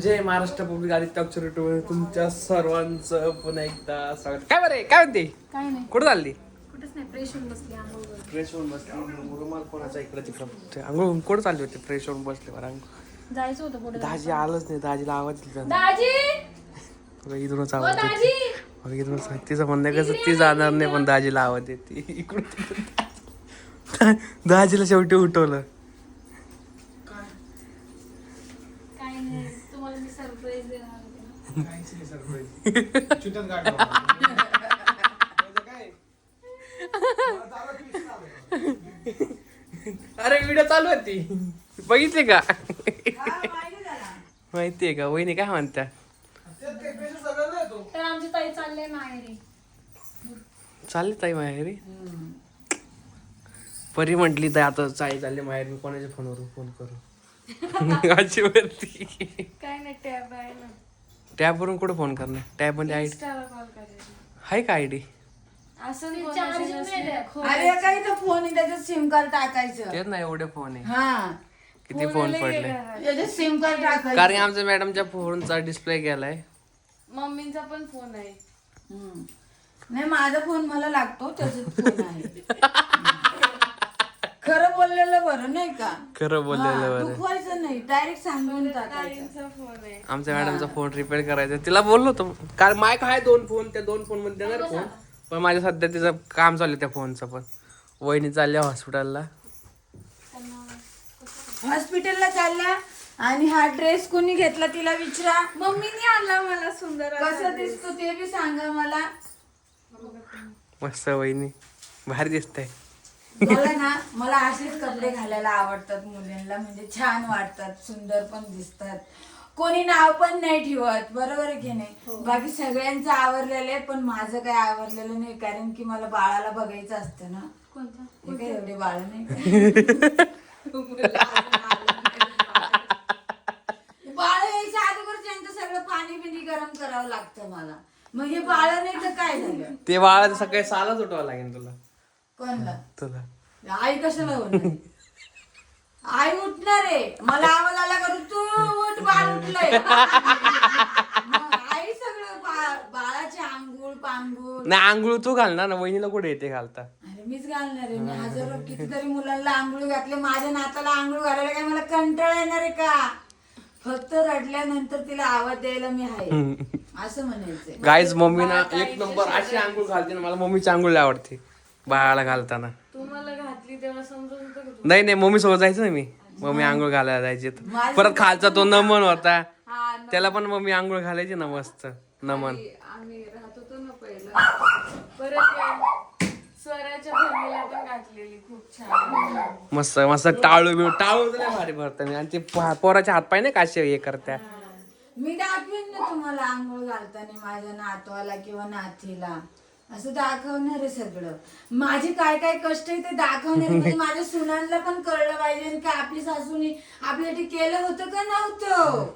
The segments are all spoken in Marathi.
जय महाराष्ट्र पब्लिक आदित्य अक्षर युट्यूब तुमच्या सर्वांचं पुन्हा एकदा स्वागत. काय बरे काय म्हणते? काय नाही, कुठं चालली? कुठेच नाही. फ्रेश होऊन बसली आंघोळ. फ्रेश होऊन बसली. रुमाल कोणाचा इकडे तिकडं अंघोळ कुठं चालली होती? फ्रेश होऊन बसले बरं. जायचं होतं पुढे. दाजी आलंच नाही. दाजीला आवाज दिला दाजी, तुला इथूनच ओ आवाज देते. दाजी. मग इथूनच तिचं म्हणणं कसं ती जाणार नाही पण दाजीला आवाज देते इकडून तिकडून. दाजीला शेवटी उठवलं. काय नाही, तुम्हाला मी सरप्राईज देणार होते ना. अरे व्हिडिओ चालू होती बघितली का? माहितीये का वहिनी काय म्हणत्या? तर आमची ताई चालले माहेरी. चालली ताई माहेरी. परी म्हटली तर आता चाई चालली माहेर. मी कोणाच्या फोनवरून फोन करू? अशी वरती काय नाही, टॅब आहे ना. टॅबवरून कुठं फोन करणार? टॅब मध्ये आयडी इंस्टाला कॉल करायचा. आहे का आयडी? असं नाही, चार्जिंग नाही आहे. अरे काही तर फोन आहे त्याच्यात सिम कार्ड टाकायचं. तेच नाही एवढे फोन आहे. हा किती फोन पडले? त्याच्यात सिम कार्ड टाकायचं. कारण आमच्या मॅडमच्या फोनचा डिस्प्ले गेलाय. मम्मींचा पण फोन आहे. हम्म. नाही माझा फोन मला लागतो त्याच्यात फोन आहे. खरं बोललेलं बरं नाही का? खरं बोललेलं हा, बरं. दुखवायचं नाही, डायरेक्ट सांगून टाकायचं. फोन आहे. आमच्या मॅडमचा फोन रिपेअर करायचा तिला बोललो होतो. कारण माय काय दोन फोन त्या दोन फोन मध्ये देणार फोन. पण माझ्या सध्या तिचं काम चालू आहे त्या फोनचं. पण वहिनी चालल्या हॉस्पिटलला. हॉस्पिटलला चालला आणि हा ड्रेस कोणी घेतला तिला विचारा. मम्मीने आणला मला सुंदर कसं दिसतो ते बी सांगा मला. मस्त वहिनी भारी दिसतंय. मला ना मला असेच कपडे घालायला आवडतात मुलींना. म्हणजे छान वाटतात, सुंदर पण दिसतात. कोणी नाव पण नाही ठेवत, बरोबर आहे की नाही? बाकी सगळ्यांचं आवरलेलं आहे पण माझं काही आवरलेलं नाही. कारण की मला बाळाला बघायचं असतं ना. कोणता? हे काय एवढे बाळ नाही का? बाळ यायच्या अगोदर त्यांचं सगळं पाणी बिनी गरम करावं लागतं मला. मग हे बाळ नाही तर काय झालं? ते बाळा सकाळी सालाच उठवावं लागेल तुला. कोणला? तुला आई कशाला होणार? आई उठणार आहे. मला आवाज आला करू तू उठ, बाळ उठलंय. मग आई सगळं बाळाचे आंघोळ पांघोळ. नाही आंघोळ तू घालणार ना. वहिनीला कुठे येते घालता? अरे मीच घालणार आहे. मी हजारो कितीतरी मुलांना आंघोळ घातले. माझ्या नाताला आंघोळ घालायला काय मला कंटाळा येणार आहे का? फक्त रडल्यानंतर तिला आवाज द्यायला मी आहे असं म्हणायचंय. गाईज मम्मी ना एक नंबर अशी आंघोळ घालते ना. मला मम्मीची आंघोळ लय आवडते बाळाला घालताना. तुम्हाला घातली तेव्हा समजत होतं का? नाही नाही मम्मी सोबत जायचं ना मी. मम्मी आंघोळ घालायला जायची. परत खालचा तो नमन होता त्याला पण मम्मी आंघोळ घालायची ना मस्त नमन. आम्ही राहत होतो ना पहिलं. परत स्वराच्या बहिणीला पण घातलेली, खूप छान. मस्त मस्त टाळू लय भारी भरत मी. आणि ते पोराच्या हातपाय नाही काशे हे करत्या. मी दाखवीन ना तुम्हाला आंघोळ घालताना माझ्या नातवाला किंवा नातीला. असं दाखवणार आहे सगळं. माझे काय काय कष्ट आहे ते दाखवणार. म्हणजे माझ्या सुनांना पण कळलं पाहिजे की आपली सासूनी आपल्यासाठी केलं होतं का नव्हतं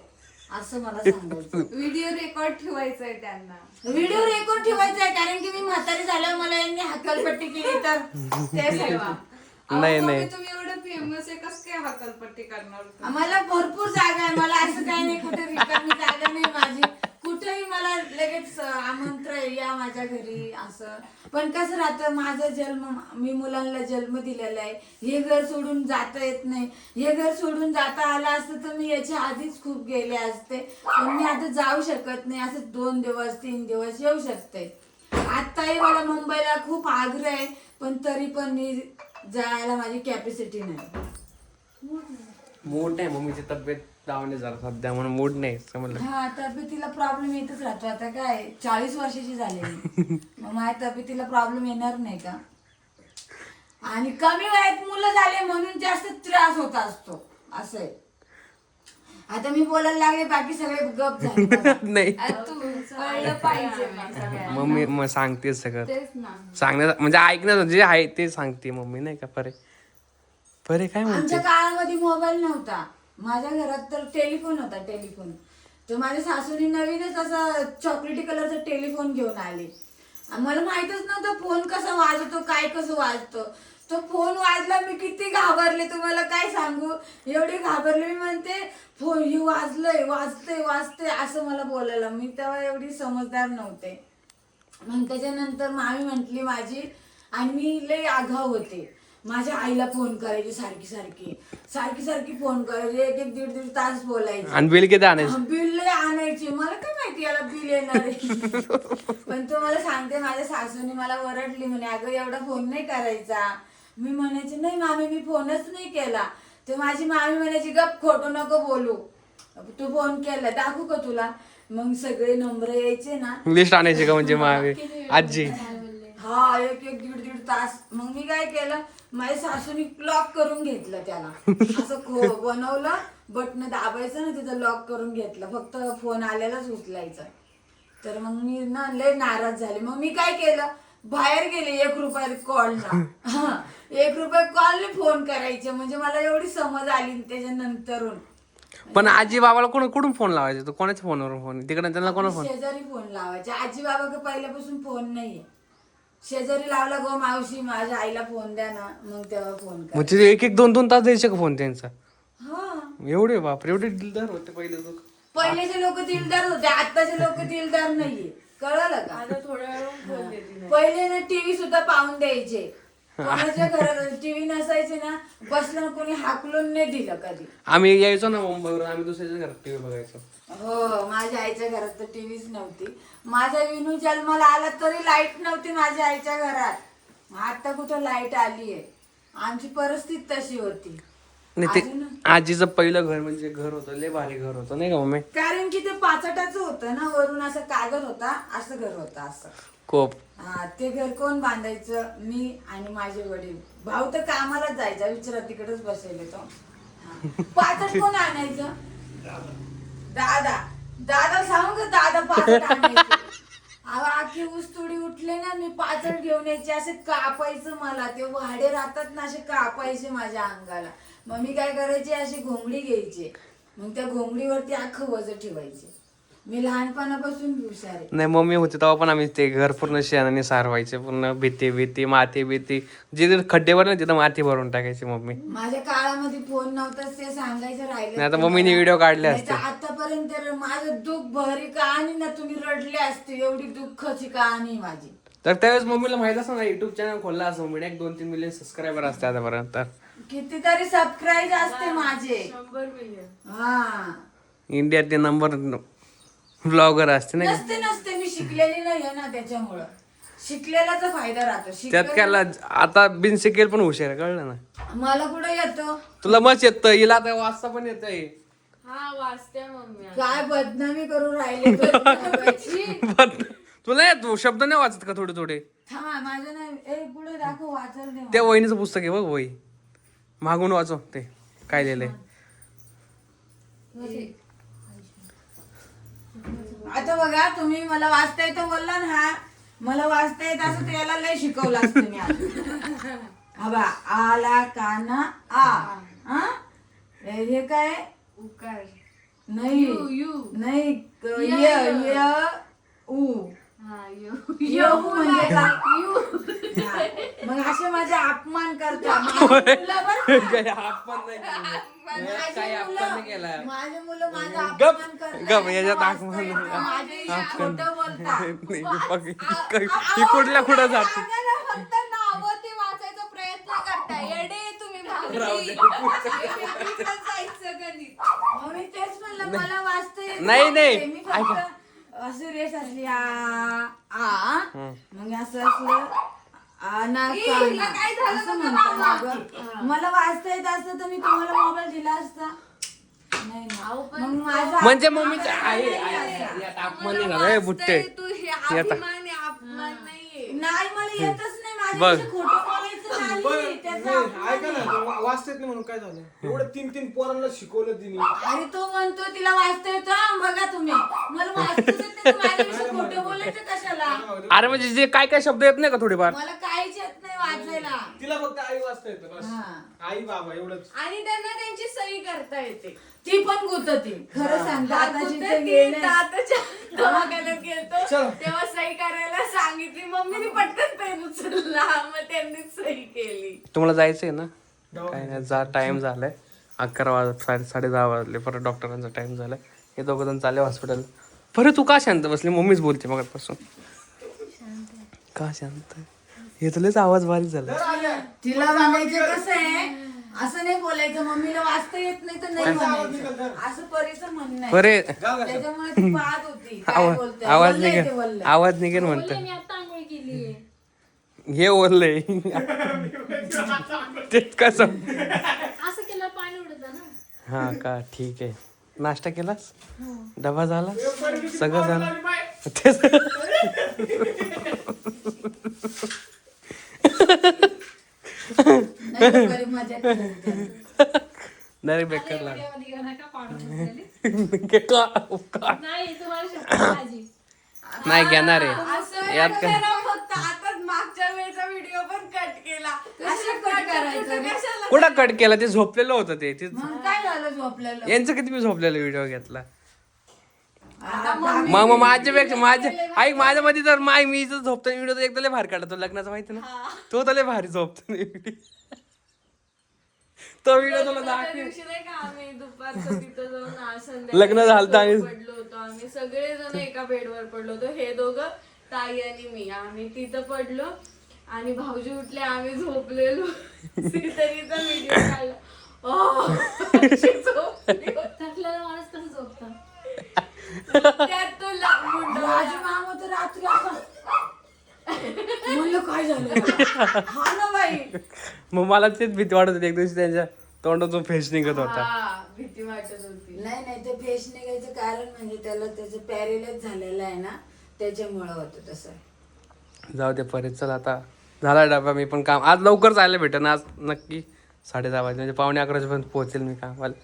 असं मला सांगायचं. व्हिडिओ रेकॉर्ड ठेवायचा आहे त्यांना. व्हिडिओ रेकॉर्ड ठेवायचा आहे कारण की मी म्हातारी झाल्यावर मला यांनी हक्कलपट्टी केली तर ते ठेवा. नाही नाही तुम्ही एवढं फेमस आहे, कसं काय हकालपट्टी करणार? मला भरपूर जागा आहे. मला असं काही नाही कुठे रिकामी जागा नाही माझी. कुठेही मला लगेच आमंत्रण आहे या माझ्या घरी असं. पण कसं राहतं माझा जन्म, मी मुलांना जन्म दिलेला आहे. हे घर सोडून जाता येत नाही. हे घर सोडून जाता आलं असतं तर मी याच्या आधीच खूप गेले असते. पण मी आता जाऊ शकत नाही. असं 2 दिवस 3 दिवस येऊ शकते. आत्ताही मला मुंबईला खूप आग्रह आहे पण तरी पण मी जायला माझी कॅपॅसिटी नाही. मूड नाही. मम्मीची तब्येत डाऊन जरा सध्या म्हणून मूड नाही समजलं. हा तब्येतीला प्रॉब्लेम येतच राहतो. आता काय 40 वर्षाची झालेली मग माझ्या तब्येतीला प्रॉब्लेम येणार नाही का? आणि कमी वयात मुलं झाले म्हणून जास्त त्रास होत असतो असं आहे. आता मी बोलायला लागले बाकी सगळे गप झाले बघा. नाही तू कळलं पाहिजे मग सगळ्यांना. मम्मी मग सांगते सगळं. तेच ना. सांगण्याचं म्हणजे ऐकण्याचं जे आहे ते सांगते मम्मी नाही का. परे परे काय म्हणते? आमच्या काळामध्ये मोबाईल नव्हता. माझ्या घरात तर टेलिफोन होता. टेलिफोन तर माझ्या सासूने नवीनच असा चॉकलेटी कलरचा टेलिफोन घेऊन आले. मला माहितच नव्हतं फोन कसा वाजतो काय कसं वाजतं. तो फोन वाजला, मी किती घाबरले तुम्हाला काय सांगू, एवढी घाबरले. मी म्हणते फोन हे वाजतंय असं मला बोलायला. मी तेव्हा एवढी समजदार नव्हते. मग त्याच्यानंतर मामी म्हटली माझी, आणि मी लई आघाव होते. माझ्या आईला फोन करायची सारखी फोन करायची, एक दीड तास बोलायची. आणि बिल किती आणायचं? बिल लई आणायची. मला काय माहिती याला बिल येणार आहे. पण तो मला सांगते, माझ्या सासूने मला ओरडली म्हणे, अगं एवढा फोन नाही करायचा. मी म्हणायचे नाही मामी मी फोनच नाही केला. तर माझी मामी म्हणायची गप खोटं नको बोलू, तू फोन केला दाखवू का तुला. मग सगळे नंबर यायचे ना, लिस्ट आणायची का म्हणजे मामी आजी? हा एक दीड तास. मग मी काय केलं, माझ्या सासूनी लॉक करून घेतलं त्याला. असं बनवलं, बटन दाबायचं ना, तिथं लॉक करून घेतलं, फक्त फोन आलेलाच उचलायचं. तर मग मी ना लय नाराज झाले. मग मी काय केलं, बाहेर गेले 1 रुपया कॉलला. 1 रुपया कॉलने फोन करायचे. म्हणजे मला एवढी समज आली त्याच्यानंतरून. पण आजी बाबाला कुठून फोन लावायचे? तू कोणाच्या फोनवरून फोन तिकडे त्यांना कोणा फोन? शेजारी फोन लावायचे. आजी बाबा पहिल्यापासून फोन नाहीये. शेजारी लावला गो मावशी माझ्या आईला फोन द्या ना, मग तेव्हा फोन कर. म्हणजे 1-2 तास द्यायचे का फोन त्यांचा? हा एवढे बापरे, एवढे दिलदार होते पहिले लोक. पहिलेचे लोक दिलदार होते, आताचे लोक दिलदार नाहीये. कळलं का? आता थोड्या वेळ फोन देते नाही. पहिले ना टीव्ही सुद्धा पाहून द्यायचे. कोणाच्या घरात टीव्ही नसायचे ना, बसलं ना कोणी हाकलून नाही दिलं कधी. आम्ही यायचो ना मुंबईवरून, आम्ही दुसऱ्याच्या घरात टीव्ही बघायचो. हो, माझ्या आईच्या घरात तर टीव्हीच नव्हती. माझा विनू जन्माला आला तरी लाईट नव्हती माझ्या आईच्या घरात. आता कुठं लाईट आलीये. आमची परिस्थिती तशी होती. नाही ते आजीचं पहिलं घर म्हणजे घर होतं, लय भारी घर होतं नाही का मम्मी? कारण की ते पाचटाचं होतं ना, वरून असं कागद होता, असं घर होतं असं. कोप. हा, ते घर कोण बांधायचं? मी आणि माझे वडील. भाऊ तर कामाला जायचा, विचारा तिकडेच बसायला तो. पाचट कोण आणायचं? दादा सांगू का, दादा पाचट आणायचं. आखी ऊसतोडी उठले ना, मी पाचट घेऊन यायचे. असे कापायचं मला, ते वाडे राहतात ना, असे कापायचे माझ्या अंगाला. मग मी काय करायचे, अशी घोंगडी घ्यायची, मग त्या घोंगडीवरती अख्खं वजन ठेवायचे. मी लहानपणापासून हुशार आहे. नाही मम्मी होती तेव्हा पण आम्ही ते घर पूर्ण शेणाने सारवायचे, पूर्ण भीती माती जिथे खड्डे भरले तिथं माती भरून टाकायची मम्मी. माझ्या काळामध्ये फोन नव्हताच, ते सांगायचं राहिलं. आता मम्मीने व्हिडिओ काढले असते. आतापर्यंत माझं दुःख भरी कहाणी ना, तुम्ही रडले असते. एवढी दुःखाची कहाणी माझी. तर त्यावेळेस मम्मीला माहित असं ना, युट्यूब चॅनल खोलला असं मम्मीने 1-2-3 मिलियन सबस्क्रायबर असते आतापर्यंत. कितीतरी सबस्क्राईब असते माझे. 100 मिलियन. हा, इंडियातले नंबर ब्लॉगर असते नाही का? नसते मी शिकलेली नाहीये ना, त्याच्यामुळं. शिकलेलाचा फायदा राहतो. त्यात काय आता बिन शिकेल पण हुशार आहे, कळलं ना? मला कुठं येतो? तुला मस्त येतं, हिला आता वाचता पण येतंय. हा वाचते मम्मी. काय बदनामी करून राहिले बदनामीची. तुला येतो शब्द नाही वाचत का थोडे? थांबा, माझं नाही पुढे दाखव, वाचल दे. त्या वहिनीचं पुस्तक आहे बघ, वही मागून वाचव ते काय लिहिलंय. आता बघा, तुम्ही मला वाचता येतं बोलला ना, हा मला वाचता येत असं तर याला लय शिकवलं असतं मी आता. बा आला काना आ. हा, हे काय? उकार. नाही यू. नाही, य उ. हा यू. येऊ म्हणजे काय? हा, मग असे माझे अपमान करता. माझे मुलं माझा अपमान करतात. याच्यात अपमान खोटं बोलतात. ही कुठल्या कुठं जाते. फक्त नावं ते वाचायचा प्रयत्न करताय. येडे तुम्ही भाऊजी. जायचं गणित. मग मी तेच म्हणलं, मला वाचता येत नाही. मी फक्त असं रेस असली आ मग असं असलं काय झालं असं म्हणतात. मला वाचता येत असतं तर मी तुम्हाला मोबाईल दिला असता. नाही ना, मग माझा म्हणजे मम्मीचं आहे अपमान नाही झाला बुट्टे. तू हे अभिमान आहे, अपमान नाहीये. नाही, मला येतच नाही. बघ. माझ्या खोटं बोलायचं नाही. त्याचा अपमान ऐका ना, वाचता येत नाही म्हणून काय झालं? एवढं 3 पोरांना शिकवलं तिने. अरे तो म्हणतो तिला वाचता येतं. बघा तुम्ही, मला वाचताच येत नाही, माझ्याविषयी खोटं बोलायचं कशाला? अरे म्हणजे जे काय शब्द येत नाही का थोडेफार? मला काहीच येत नाही वाचायला. तिला फक्त आई वाचता येतं बस. हा. आई बाबा एवढंच. आणि त्यांना त्यांची सही करता येते. ती पण गुतती खरं सांगता आता आता जिथे ती गेले दाताच्या दवाखान्यात गेलतो चल. तेव्हा सही करायला सांगितली, मम्मीने पटकन पेन उचलला, मग त्यांनी सही केली. तुम्हाला जायचंय ना? काय नाही, जा टाइम झालाय 11 वाजत 10:30 वाजले. परत डॉक्टरांचा टाइम झालाय. हे दोघं जण चालले हॉस्पिटल. परत तू का शांत बसली? मम्मीच बोलते मगापासून. का शांत? हे तुलाच आवाज बारीक झाला. तिला म्हणायचं कसं आहे, असं नाही बोलायचं मम्मीला वाचता येत नाही तर नाही म्हणायचं, असं परीचं म्हणणं आहे. बरे त्याच्यामुळे ती पाहत होती काय बोलते. आवाज वल्लय ते निघेल, वल्लय. आवाज निघेल म्हणत. मी आता आंघोळ केली. हे ओरलंय तेच कसं. असं केलं पाणी उडत ना. हा का, ठीक आहे. नाश्ता केलास? डबा झाला? सगळं झालं? तेच नाही तर घरी मजा केली. डायरेक्ट बेकार लागला. व्हिडिओमध्ये घेऊ नका, पाडून बसलेली. नाही तुम्हाला शपथ माझी. नाही घेणार आहे. असं यात काय? करा फक्त. आताच मागच्या वेळेचा व्हिडिओ पण कट केला. कशाला cut करायचं रे? कशाला? कुठं कट केला? ते झोपलेलं होतं ते. मग काय झालं झोपलेलं? यांचं किती मी झोपलेला व्हिडिओ घेतला. आता मग माझ्यापेक्षा ऐक माझ्या मध्ये तर मी इथं झोपताना व्हिडिओ एकदा लय भारी काढतो. लग्नाचा माहिती ना, तो तर लय भारी झोपतो तो व्हिडिओ तुला त्या दाखवेल. दिवशी नाही का आम्ही दुपारचं तिथं जाऊन आज संध्याकाळी लग्न झालं आणि- पडलो होतो आम्ही सगळेजण एका बेडवर पडलो होतो. हे दोघं, ताई आणि मी, आम्ही तिथं पडलो आणि भाऊजी उठले, आम्ही झोपलेलो. श्रीतरीचा व्हिडिओ काढला. अशी झोपली होती. थकलेला माणूस कसं झोपतं? त्यात तो माझी मामा तर रात्री असं म्हणलं काय झालं. हा ना बाई, मग मला तेच भीती वाटत होती. एक दिवशी त्यांच्या तोंडातून फेस निघत होता. हा, भीती वाटत होती. नाही नाही ते फेस निघायचं कारण म्हणजे त्याला त्याचं पॅरेलाइज झालेलं आहे ना, त्याच्यामुळं होतं तसं. जाऊ दे परत. चल आता झाला डबा. मी पण काम आज लवकर जायला भेटेन. आज नक्की 10:30 वाजता म्हणजे 11:45 वाजेपर्यंत पोहोचेल मी कामाला.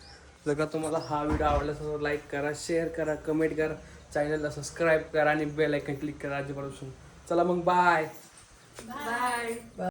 जर का तुम्हाला हा व्हिडिओ आवडला तर लाईक करा, शेअर करा, कमेंट करा, चॅनलला सबस्क्राईब करा आणि बेल आयकन क्लिक करा आधीपासून. चला मग बाय. बाय.